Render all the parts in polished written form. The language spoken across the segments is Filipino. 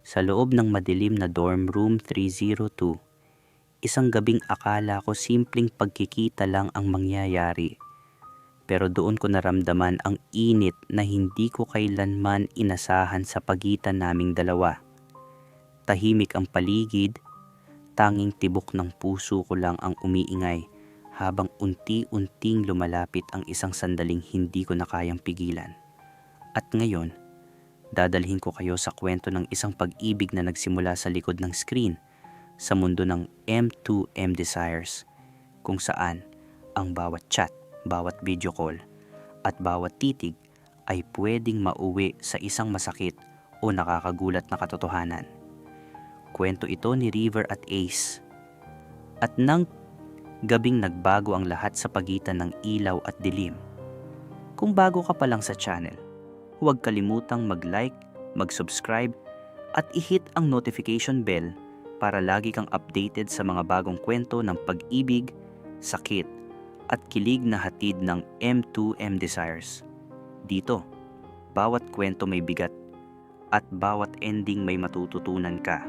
Sa loob ng madilim na dorm room 302, isang gabing akala ko simpleng pagkikita lang ang mangyayari. Pero doon ko naramdaman ang init na hindi ko kailanman inasahan sa pagitan naming dalawa. Tahimik ang paligid, tanging tibok ng puso ko lang ang umiingay habang unti-unting lumalapit ang isang sandaling hindi ko na kayang pigilan. At ngayon, dadalhin ko kayo sa kwento ng isang pag-ibig na nagsimula sa likod ng screen sa mundo ng M2M Desires, kung saan ang bawat chat, bawat video call, at bawat titig ay pwedeng mauwi sa isang masakit o nakakagulat na katotohanan. Kwento ito ni River at Ace. At nang gabing nagbago ang lahat sa pagitan ng ilaw at dilim. Kung bago ka pa lang sa channel, huwag kalimutang mag-like, mag-subscribe, at i-hit ang notification bell para lagi kang updated sa mga bagong kwento ng pag-ibig, sakit, at kilig na hatid ng M2M Desires. Dito, bawat kwento may bigat at bawat ending may matututunan ka.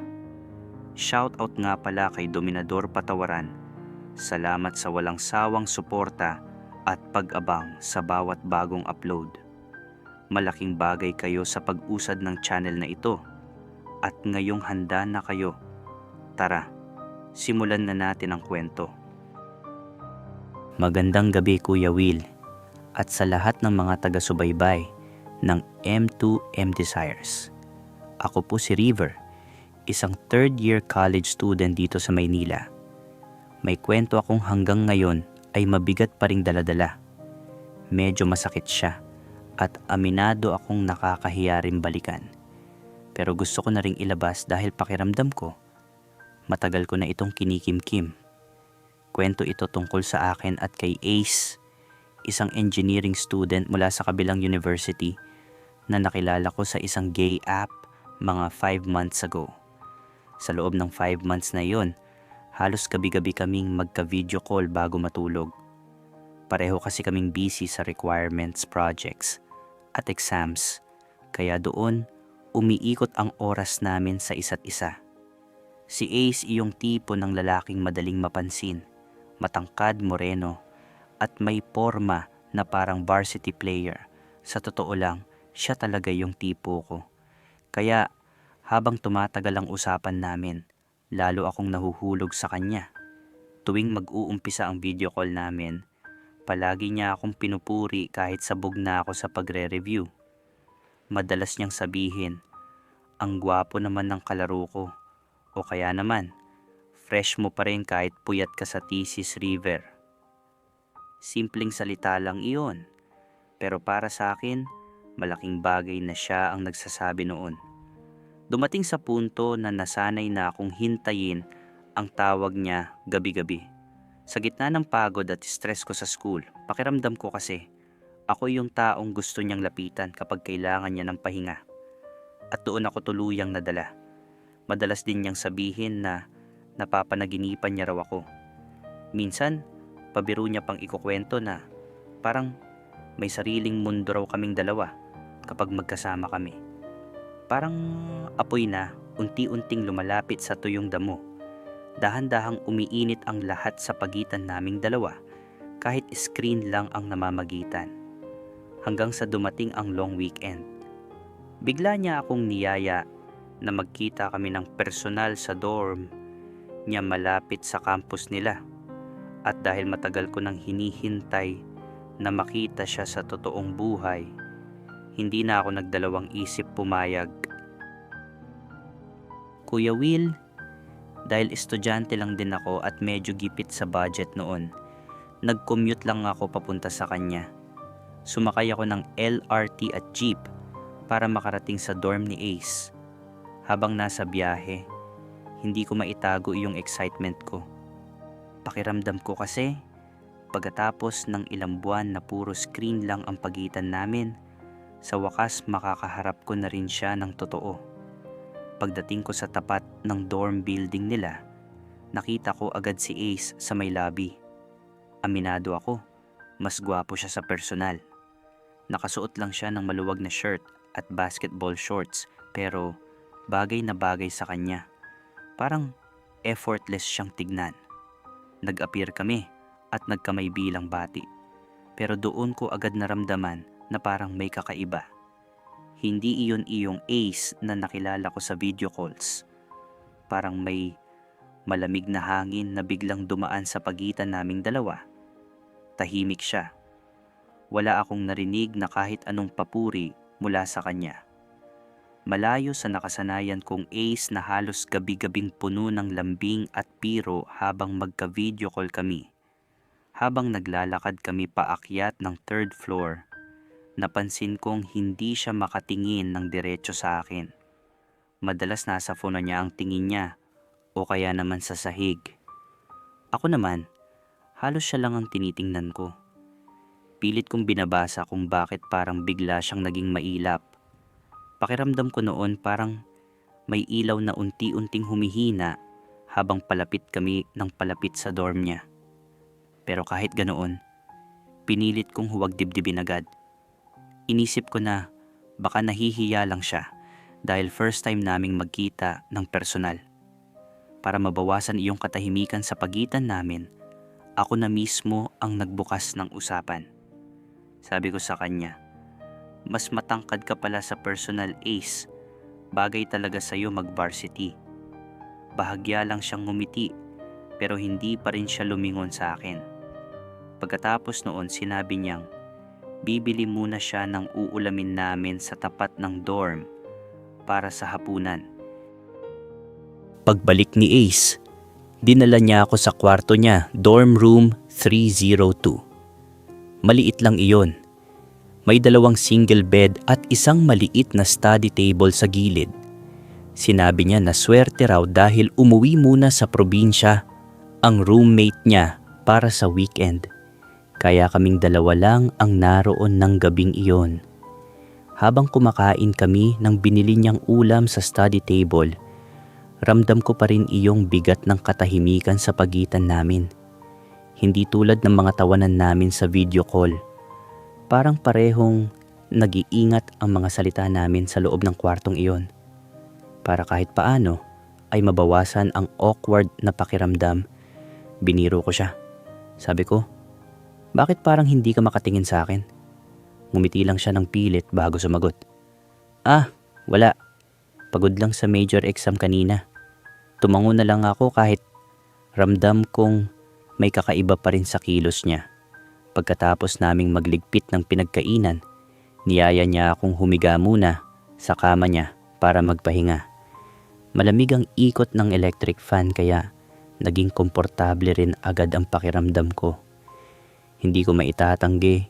Shoutout nga pala kay Dominador Patawaran. Salamat sa walang sawang suporta at pag-abang sa bawat bagong upload. Malaking bagay kayo sa pag-usad ng channel na ito. At ngayong handa na kayo, tara, simulan na natin ang kwento. Magandang gabi Kuya Will at sa lahat ng mga taga-subaybay ng M2M Desires. Ako po si River, isang third-year college student dito sa Maynila. May kwento akong hanggang ngayon ay mabigat pa ring daladala. Medyo masakit siya at aminado akong nakakahiya rin balikan. Pero gusto ko na ring ilabas dahil pakiramdam ko, matagal ko na itong kinikimkim. Kwento ito tungkol sa akin at kay Ace, isang engineering student mula sa kabilang university na nakilala ko sa isang gay app mga 5 months ago. Sa loob ng 5 months na yon, halos gabi-gabi kaming magka-video call bago matulog. Pareho kasi kaming busy sa requirements, projects, at exams, kaya doon umiikot ang oras namin sa isa't isa. Si Ace iyong tipo ng lalaking madaling mapansin, matangkad, moreno, at may porma na parang varsity player. Sa totoo lang, siya talaga yung tipo ko. Kaya habang tumatagal ang usapan namin, lalo akong nahuhulog sa kanya. Tuwing mag-uumpisa ang video call namin, palagi niya akong pinupuri kahit sabog na ako sa pagre-review. Madalas niyang sabihin, ang gwapo naman ng kalaro ko. O kaya naman, fresh mo pa rin kahit puyat ka sa thesis, River. Simpleng salita lang iyon. Pero para sa akin, malaking bagay na siya ang nagsasabi noon. Dumating sa punto na nasanay na akong hintayin ang tawag niya gabi-gabi. Sa gitna ng pagod at stress ko sa school, pakiramdam ko kasi ako yung taong gusto niyang lapitan kapag kailangan niya ng pahinga. At doon ako tuluyang nadala. Madalas din niyang sabihin na napapanaginipan niya raw ako. Minsan, pabiro niya pang ikukwento na parang may sariling mundo raw kaming dalawa kapag magkasama kami. Parang apoy na unti-unting lumalapit sa tuyong damo. Dahan-dahang umiinit ang lahat sa pagitan naming dalawa kahit screen lang ang namamagitan. Hanggang sa dumating ang long weekend. Bigla niya akong niyaya na magkita kami ng personal sa dorm niya malapit sa campus nila. At dahil matagal ko nang hinihintay na makita siya sa totoong buhay, hindi na ako nagdalawang isip pumayag. Kuya Will, dahil estudyante lang din ako at medyo gipit sa budget noon, nag-commute lang ako papunta sa kanya. Sumakay ako ng LRT at jeep para makarating sa dorm ni Ace. Habang nasa biyahe, hindi ko maitago yung excitement ko. Pakiramdam ko kasi, pagkatapos ng ilang buwan na puro screen lang ang pagitan namin, sa wakas makakaharap ko na rin siya ng totoo. Pagdating ko sa tapat ng dorm building nila, nakita ko agad si Ace sa may lobby. Aminado ako, mas gwapo siya sa personal. Nakasuot lang siya ng maluwag na shirt at basketball shorts, pero bagay na bagay sa kanya. Parang effortless siyang tignan. Nag-appear kami at nagkamay bilang bati. Pero doon ko agad naramdaman na parang may kakaiba. Hindi iyon iyong Ace na nakilala ko sa video calls. Parang may malamig na hangin na biglang dumaan sa pagitan naming dalawa. Tahimik siya. Wala akong narinig na kahit anong papuri mula sa kanya. Malayo sa nakasanayan kong Ace na halos gabi-gabing puno ng lambing at piro habang magka-video call kami. Habang naglalakad kami paakyat ng 3rd floor, napansin kong hindi siya makatingin ng diretso sa akin. Madalas nasa phone niya ang tingin niya o kaya naman sa sahig. Ako naman, halos siya lang ang tinitingnan ko. Pilit kong binabasa kung bakit parang bigla siyang naging mailap. Pakiramdam ko noon parang may ilaw na unti-unting humihina habang palapit kami ng palapit sa dorm niya. Pero kahit ganoon, pinilit kong huwag dibdibin agad. Inisip ko na baka nahihiya lang siya dahil first time naming magkita ng personal. Para mabawasan iyong katahimikan sa pagitan namin, ako na mismo ang nagbukas ng usapan. Sabi ko sa kanya, mas matangkad ka pala sa personal, Ace. Bagay talaga sa'yo mag-varsity. Bahagya lang siyang ngumiti pero hindi pa rin siya lumingon sa akin. Pagkatapos noon sinabi niyang bibili muna siya ng uulamin namin sa tapat ng dorm para sa hapunan. Pagbalik ni Ace, dinala niya ako sa kwarto niya, dorm room 302. Maliit lang iyon. May 2 single bed at isang maliit na study table sa gilid. Sinabi niya na swerte raw dahil umuwi muna sa probinsya ang roommate niya para sa weekend. Kaya kaming 2 lang ang naroon ng gabing iyon. Habang kumakain kami ng binili niyang ulam sa study table, ramdam ko pa rin iyong bigat ng katahimikan sa pagitan namin. Hindi tulad ng mga tawanan namin sa video call. Parang parehong nag-iingat ang mga salita namin sa loob ng kwartong iyon. Para kahit paano ay mabawasan ang awkward na pakiramdam, biniro ko siya. Sabi ko, bakit parang hindi ka makatingin sa akin? Ngumiti lang siya ng pilit bago sumagot. Wala. Pagod lang sa major exam kanina. Tumango na lang ako kahit ramdam kong may kakaiba pa rin sa kilos niya. Pagkatapos naming magligpit ng pinagkainan, niyaya niya akong humiga muna sa kama niya para magpahinga. Malamig ang ikot ng electric fan kaya naging komportable rin agad ang pakiramdam ko. Hindi ko maitatanggi,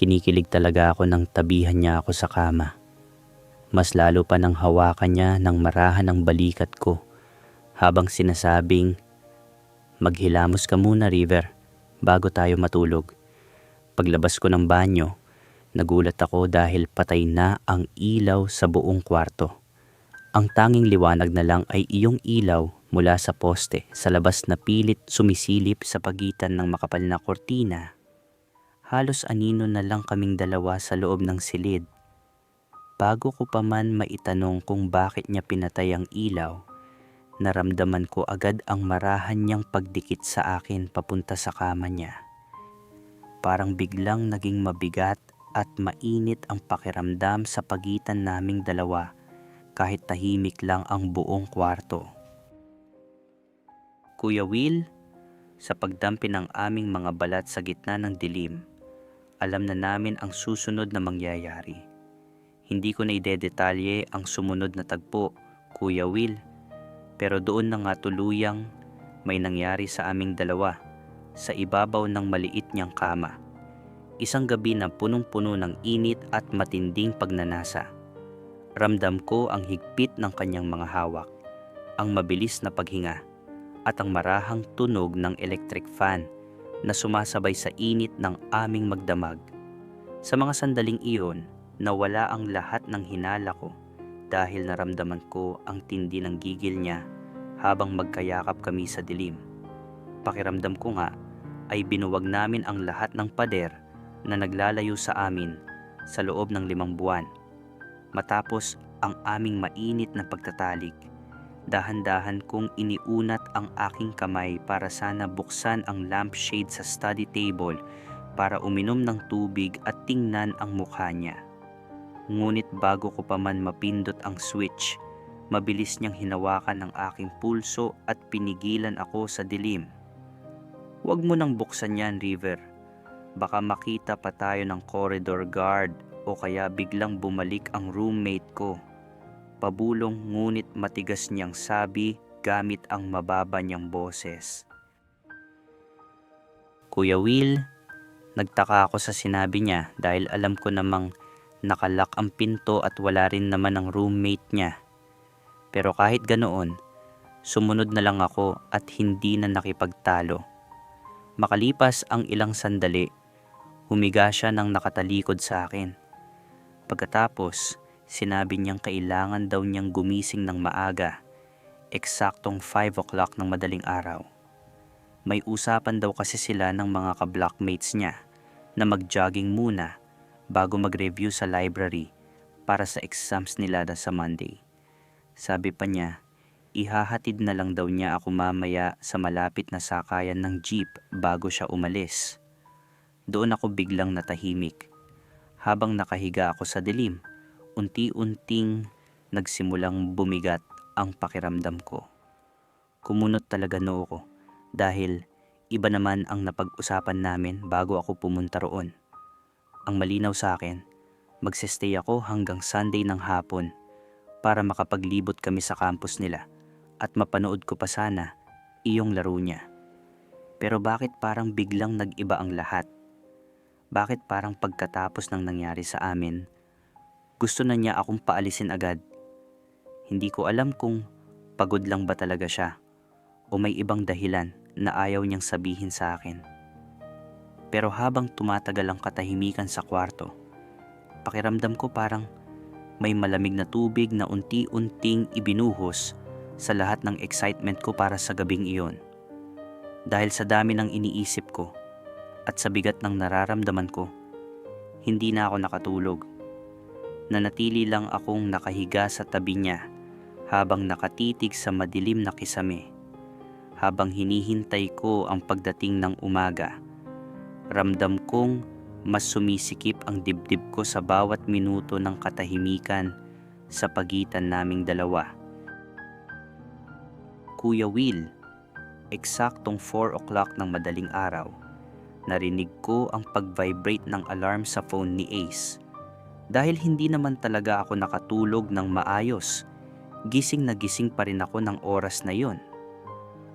kinikilig talaga ako nang tabihan niya ako sa kama. Mas lalo pa nang hawakan niya ng marahan ang balikat ko habang sinasabing, maghilamos ka muna, River, bago tayo matulog. Paglabas ko ng banyo, nagulat ako dahil patay na ang ilaw sa buong kwarto. Ang tanging liwanag na lang ay iyong ilaw mula sa poste sa labas na pilit sumisilip sa pagitan ng makapal na kortina. Halos anino na lang kaming 2 sa loob ng silid. Bago ko pa man maitanong kung bakit niya pinatay ang ilaw, naramdaman ko agad ang marahan niyang pagdikit sa akin papunta sa kama niya. Parang biglang naging mabigat at mainit ang pakiramdam sa pagitan naming 2 kahit tahimik lang ang buong kwarto. Kuya Will, sa pagdampi ng aming mga balat sa gitna ng dilim, alam na namin ang susunod na mangyayari. Hindi ko na idedetalye ang sumunod na tagpo, Kuya Will, pero doon na nga tuluyang may nangyari sa aming 2 sa ibabaw ng maliit niyang kama. Isang gabi na punong-puno ng init at matinding pagnanasa. Ramdam ko ang higpit ng kanyang mga hawak, ang mabilis na paghinga, at ang marahang tunog ng electric fan na sumasabay sa init ng aming magdamag. Sa mga sandaling iyon, nawala ang lahat ng hinala ko dahil naramdaman ko ang tindi ng gigil niya habang magkayakap kami sa dilim. Pakiramdam ko nga ay binuwag namin ang lahat ng pader na naglalayo sa amin sa loob ng 5 buwan. Matapos ang aming mainit na pagtatalik. Dahan-dahan kong iniunat ang aking kamay para sana buksan ang lampshade sa study table para uminom ng tubig at tingnan ang mukha niya. Ngunit bago ko pa man mapindot ang switch, mabilis niyang hinawakan ang aking pulso at pinigilan ako sa dilim. "Huwag mo nang buksan yan, River. Baka makita pa tayo ng corridor guard o kaya biglang bumalik ang roommate ko." Pabulong ngunit matigas niyang sabi gamit ang mababa niyang boses. "Kuya Will," nagtaka ako sa sinabi niya dahil alam ko namang nakalak ang pinto at wala rin naman ang roommate niya. Pero kahit ganoon, sumunod na lang ako at hindi na nakipagtalo. Makalipas ang ilang sandali, humiga siya ng nakatalikod sa akin. Pagkatapos, sinabi niyang kailangan daw niyang gumising ng maaga, eksaktong 5 o'clock ng madaling araw. May usapan daw kasi sila ng mga ka-blockmates niya na mag-jogging muna bago mag-review sa library para sa exams nila sa Monday. Sabi pa niya, ihahatid na lang daw niya ako mamaya sa malapit na sakayan ng jeep bago siya umalis. Doon ako biglang natahimik. Habang nakahiga ako sa dilim, unti-unting nagsimulang bumigat ang pakiramdam ko. Kumunot talaga noo ko dahil iba naman ang napag-usapan namin bago ako pumunta roon. Ang malinaw sa akin, magsistay ako hanggang Sunday ng hapon para makapaglibot kami sa campus nila at mapanood ko pa sana iyong laro niya. Pero bakit parang biglang nag-iba ang lahat? Bakit parang pagkatapos ng nangyari sa amin, gusto na niya akong paalisin agad? Hindi ko alam kung pagod lang ba talaga siya o may ibang dahilan na ayaw niyang sabihin sa akin. Pero habang tumatagal ang katahimikan sa kwarto, pakiramdam ko parang may malamig na tubig na unti-unting ibinuhos sa lahat ng excitement ko para sa gabing iyon. Dahil sa dami ng iniisip ko at sa bigat ng nararamdaman ko, hindi na ako nakatulog. Nanatili lang akong nakahiga sa tabi niya habang nakatitig sa madilim na kisame. Habang hinihintay ko ang pagdating ng umaga, ramdam kong mas sumisikip ang dibdib ko sa bawat minuto ng katahimikan sa pagitan naming dalawa. "Kuya Will," eksaktong 4 o'clock ng madaling araw, narinig ko ang pag-vibrate ng alarm sa phone ni Ace. Dahil hindi naman talaga ako nakatulog ng maayos, gising na gising pa rin ako ng oras na yon.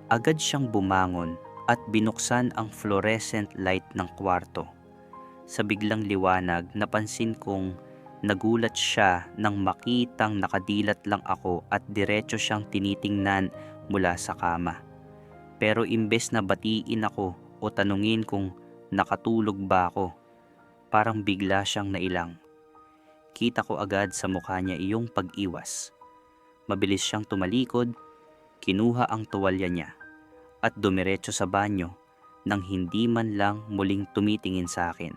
Agad siyang bumangon at binuksan ang fluorescent light ng kwarto. Sa biglang liwanag, napansin kong nagulat siya nang makitang nakadilat lang ako at diretso siyang tinitingnan mula sa kama. Pero imbes na batiin ako o tanungin kung nakatulog ba ako, parang bigla siyang nailang. Kita ko agad sa mukha niya iyong pag-iwas. Mabilis siyang tumalikod, kinuha ang tuwalya niya at dumiretso sa banyo nang hindi man lang muling tumitingin sa akin.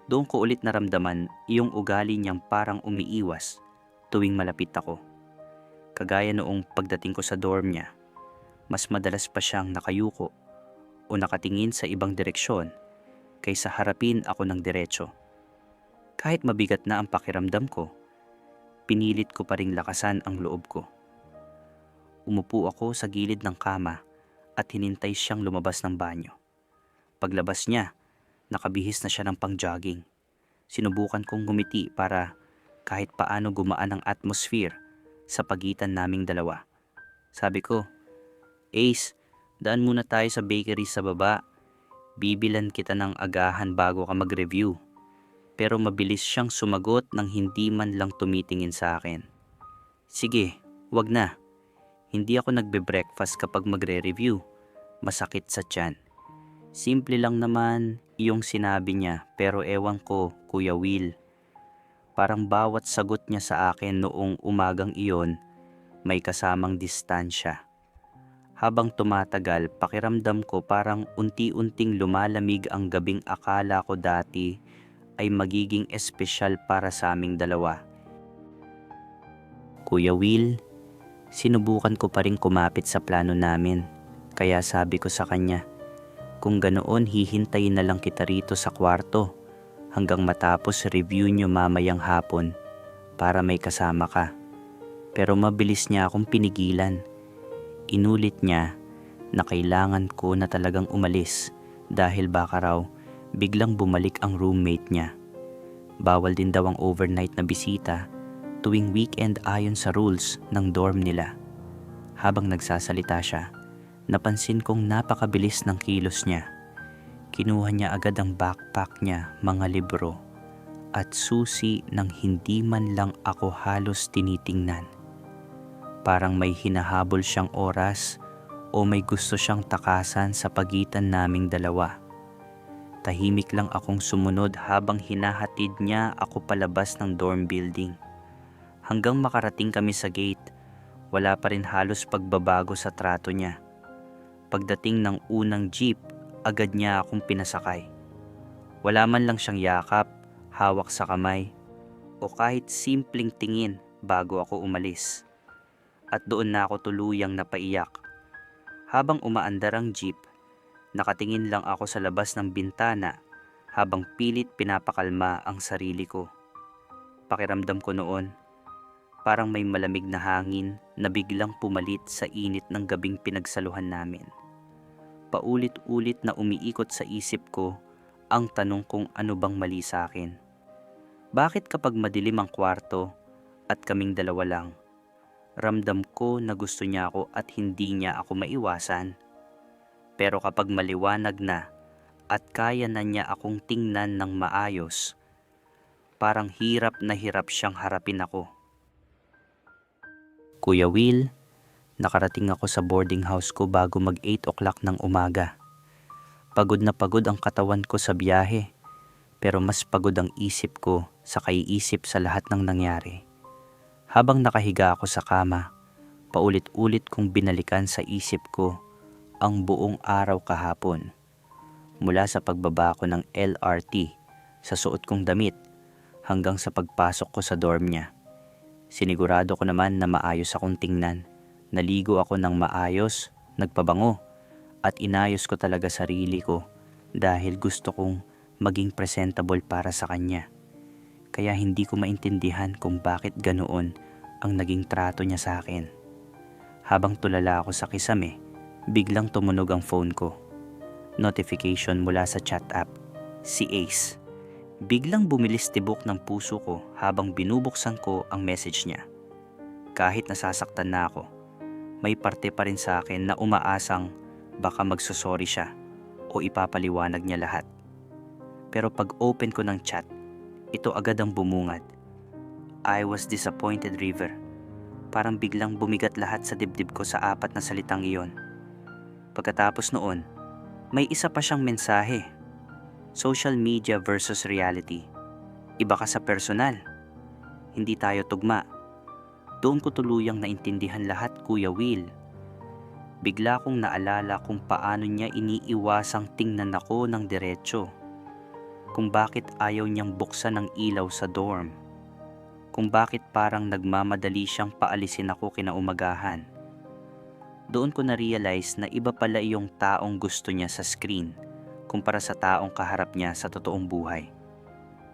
Doon ko ulit naramdaman iyong ugali niyang parang umiiwas tuwing malapit ako. Kagaya noong pagdating ko sa dorm niya, mas madalas pa siyang nakayuko o nakatingin sa ibang direksyon kaysa harapin ako ng diretso. Kahit mabigat na ang pakiramdam ko, pinilit ko pa ring lakasan ang loob ko. Umupo ako sa gilid ng kama at hinintay siyang lumabas ng banyo. Paglabas niya, nakabihis na siya ng pang-jogging. Sinubukan kong ngumiti para kahit paano gumaan ang atmosphere sa pagitan naming dalawa. Sabi ko, "Ace, daan muna tayo sa bakery sa baba. Bibilan kita ng agahan bago ka mag-review." Pero mabilis siyang sumagot nang hindi man lang tumitingin sa akin. "Sige, wag na. Hindi ako nagbe-breakfast kapag magre-review. Masakit sa tiyan." Simple lang naman iyong sinabi niya pero ewan ko, Kuya Will. Parang bawat sagot niya sa akin noong umagang iyon may kasamang distansya. Habang tumatagal, pakiramdam ko parang unti-unting lumalamig ang gabing akala ko dati ay magiging espesyal para sa aming dalawa. Kuya Will, sinubukan ko pa rin kumapit sa plano namin. Kaya sabi ko sa kanya, kung ganoon hihintayin na lang kita rito sa kwarto hanggang matapos review nyo mamayang hapon para may kasama ka. Pero mabilis niya akong pinigilan. Inulit niya na kailangan ko na talagang umalis dahil baka raw biglang bumalik ang roommate niya. Bawal din daw ang overnight na bisita tuwing weekend ayon sa rules ng dorm nila. Habang nagsasalita siya, napansin kong napakabilis ng kilos niya. Kinuha niya agad ang backpack niya, mga libro, at susi nang hindi man lang ako halos tinitingnan. Parang may hinahabol siyang oras o may gusto siyang takasan sa pagitan naming dalawa. Tahimik lang akong sumunod habang hinahatid niya ako palabas ng dorm building. Hanggang makarating kami sa gate, wala pa rin halos pagbabago sa trato niya. Pagdating ng unang jeep, agad niya akong pinasakay. Wala man lang siyang yakap, hawak sa kamay, o kahit simpleng tingin bago ako umalis. At doon na ako tuluyang napaiyak. Habang umaandar ang jeep, nakatingin lang ako sa labas ng bintana habang pilit pinapakalma ang sarili ko. Pakiramdam ko noon, parang may malamig na hangin na biglang pumalit sa init ng gabing pinagsaluhan namin. Paulit-ulit na umiikot sa isip ko ang tanong kung ano bang mali sa akin. Bakit kapag madilim ang kwarto at kaming dalawa lang, ramdam ko na gusto niya ako at hindi niya ako maiwasan. Pero kapag maliwanag na at kaya na niya akong tingnan ng maayos, parang hirap na hirap siyang harapin ako. Kuya Will, nakarating ako sa boarding house ko bago mag 8 o'clock ng umaga. Pagod na pagod ang katawan ko sa biyahe, pero mas pagod ang isip ko sa kaiisip sa lahat ng nangyari. Habang nakahiga ako sa kama, paulit-ulit kong binalikan sa isip ko ang buong araw kahapon. Mula sa pagbaba ko ng LRT, sa suot kong damit, hanggang sa pagpasok ko sa dorm niya. Sinigurado ko naman na maayos akong tingnan. Naligo ako ng maayos, nagpabango, at inayos ko talaga sarili ko dahil gusto kong maging presentable para sa kanya. Kaya hindi ko maintindihan kung bakit ganoon ang naging trato niya sa akin. Habang tulala ako sa kisame, biglang tumunog ang phone ko. Notification mula sa chat app, si Ace. Biglang bumilis tibok ng puso ko habang binubuksan ko ang message niya. Kahit nasasaktan na ako, may parte pa rin sa akin na umaasang baka magsusorry siya o ipapaliwanag niya lahat. Pero pag open ko ng chat, ito agad ang bumungad. I was disappointed, River. Parang biglang bumigat lahat sa dibdib ko sa 4 na salitang iyon. Pagkatapos noon, may isa pa siyang mensahe. Social media versus reality. Iba ka sa personal. Hindi tayo tugma. Doon ko tuluyang naintindihan lahat, Kuya Will. Bigla kong naalala kung paano niya iniiwasang tingnan ako ng diretso. Kung bakit ayaw niyang buksan ang ilaw sa dorm. Kung bakit parang nagmamadali siyang paalisin ako kinaumagahan. Doon ko na-realize na iba pala iyong taong gusto niya sa screen kumpara sa taong kaharap niya sa totoong buhay.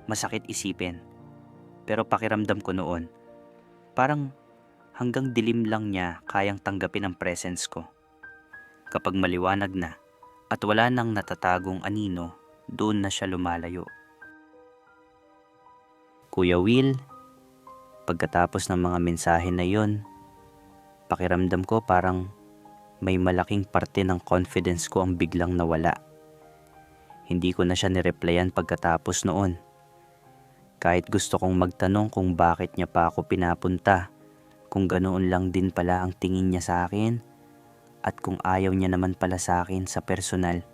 Masakit isipin, pero pakiramdam ko noon, parang hanggang dilim lang niya kayang tanggapin ang presence ko. Kapag maliwanag na at wala nang natatagong anino, doon na siya lumalayo. Kuya Will, pagkatapos ng mga mensahe na yon, pakiramdam ko parang may malaking parte ng confidence ko ang biglang nawala. Hindi ko na siya nireplyan pagkatapos noon. Kahit gusto kong magtanong kung bakit niya pa ako pinapunta, kung ganoon lang din pala ang tingin niya sa akin, at kung ayaw niya naman pala sa akin sa personal,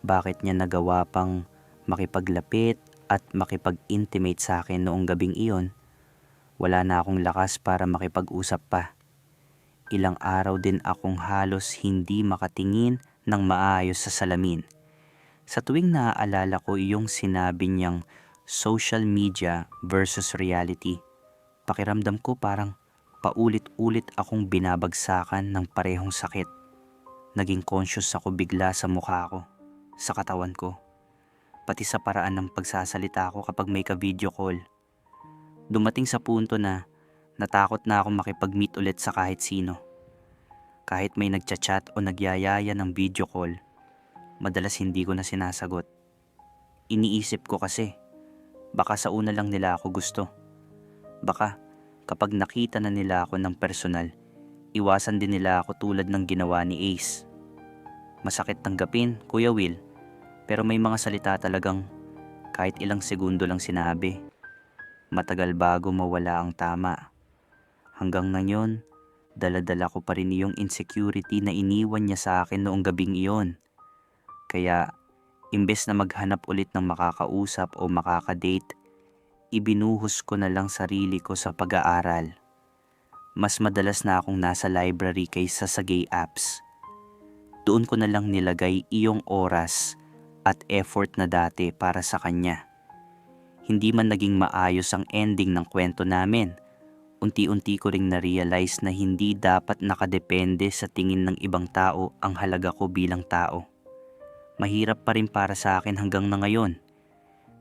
bakit niya nagawa pang makipaglapit at makipag-intimate sa akin noong gabing iyon, wala na akong lakas para makipag-usap pa. Ilang araw din akong halos hindi makatingin ng maayos sa salamin. Sa tuwing naaalala ko iyong sinabi niyang social media versus reality, pakiramdam ko parang Paulit-ulit akong binabagsakan ng parehong sakit. Naging conscious ako bigla sa mukha ko, sa katawan ko, pati sa paraan ng pagsasalita ko kapag may ka-video call. Dumating sa punto na natakot na akong makipag-meet ulit sa kahit sino. Kahit may nagchat-chat o nagyayaya ng video call, madalas hindi ko na sinasagot. Iniisip ko kasi, baka sa una lang nila ako gusto. Baka kapag nakita na nila ako ng personal, iwasan din nila ako tulad ng ginawa ni Ace. Masakit tanggapin, Kuya Will, pero may mga salita talagang kahit ilang segundo lang sinabi, matagal bago mawala ang tama. Hanggang ngayon, dala-dala ko pa rin yung insecurity na iniwan niya sa akin noong gabing iyon. Kaya, imbes na maghanap ulit ng makakausap o makakadate, ibinuhos ko na lang sarili ko sa pag-aaral. Mas madalas na akong nasa library kaysa sa gay apps. Doon ko na lang nilagay iyong oras at effort na dati para sa kanya. Hindi man naging maayos ang ending ng kwento namin, unti-unti ko ring na-realize na hindi dapat nakadepende sa tingin ng ibang tao ang halaga ko bilang tao. Mahirap pa rin para sa akin hanggang na ngayon.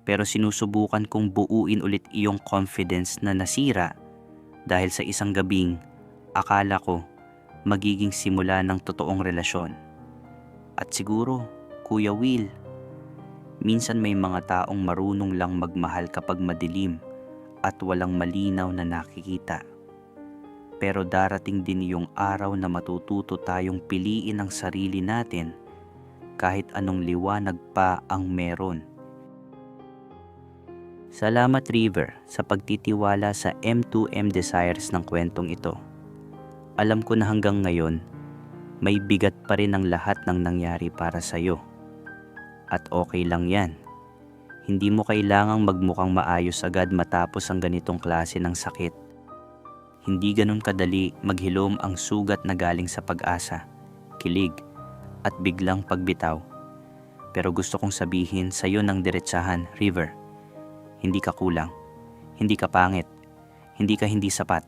Pero sinusubukan kong buuin ulit iyong confidence na nasira dahil sa isang gabing akala ko magiging simula ng totoong relasyon. At siguro, Kuya Will, minsan may mga taong marunong lang magmahal kapag madilim at walang malinaw na nakikita. Pero darating din yung araw na matututo tayong piliin ang sarili natin kahit anong liwanag pa ang meron. Salamat River sa pagtitiwala sa M2M Desires ng kwentong ito. Alam ko na hanggang ngayon, may bigat pa rin ang lahat ng nangyari para sa'yo. At okay lang yan. Hindi mo kailangang magmukhang maayos agad matapos ang ganitong klase ng sakit. Hindi ganun kadali maghilom ang sugat na galing sa pag-asa, kilig, at biglang pagbitaw. Pero gusto kong sabihin sa'yo ng diretsahan, River. Hindi ka kulang, hindi ka pangit, hindi ka hindi sapat.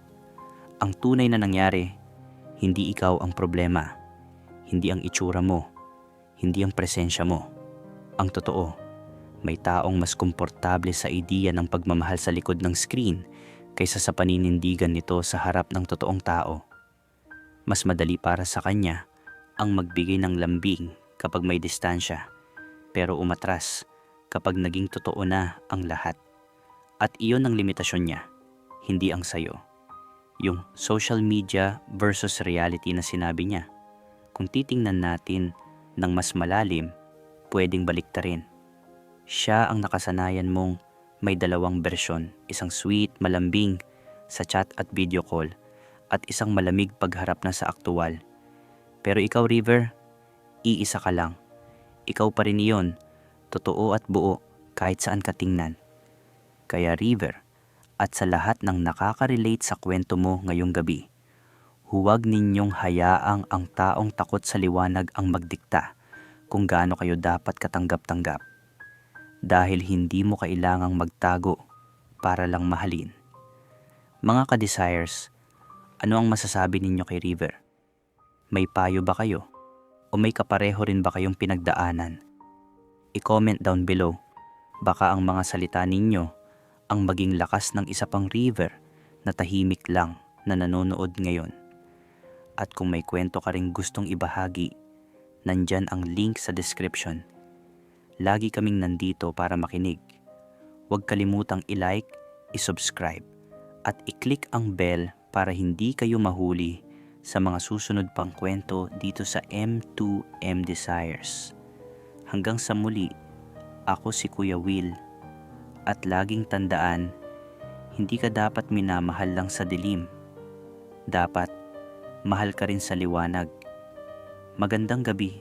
Ang tunay na nangyari, hindi ikaw ang problema, hindi ang itsura mo, hindi ang presensya mo. Ang totoo, may taong mas komportable sa ideya ng pagmamahal sa likod ng screen kaysa sa paninindigan nito sa harap ng totoong tao. Mas madali para sa kanya ang magbigay ng lambing kapag may distansya, pero umatras kapag naging totoo na ang lahat. At iyon ang limitasyon niya, hindi ang sayo. Yung social media versus reality na sinabi niya. Kung titingnan natin ng mas malalim, pwedeng baliktarin. Siya ang nakasanayan mong may dalawang bersyon, isang sweet, malambing sa chat at video call, at isang malamig pagharap na sa aktuwal. Pero ikaw, River, iisa ka lang. Ikaw pa rin iyon, totoo at buo kahit saan ka tingnan. Kaya River, at sa lahat ng nakaka-relate sa kwento mo ngayong gabi, huwag ninyong hayaang ang taong takot sa liwanag ang magdikta kung gaano kayo dapat katanggap-tanggap. Dahil hindi mo kailangang magtago para lang mahalin. Mga ka-desires, ano ang masasabi ninyo kay River? May payo ba kayo? O may kapareho rin ba kayong pinagdaanan? I-comment down below. Baka ang mga salita ninyo ang maging lakas ng isa pang River na tahimik lang na nanonood ngayon. At kung may kwento ka ring gustong ibahagi, nandyan ang link sa description. Lagi kaming nandito para makinig. Huwag kalimutang i-like, i-subscribe, at i-click ang bell para hindi kayo mahuli sa mga susunod pang kwento dito sa M2M Desires. Hanggang sa muli, ako si Kuya Will. At laging tandaan, hindi ka dapat minamahal lang sa dilim. Dapat, mahal ka rin sa liwanag. Magandang gabi.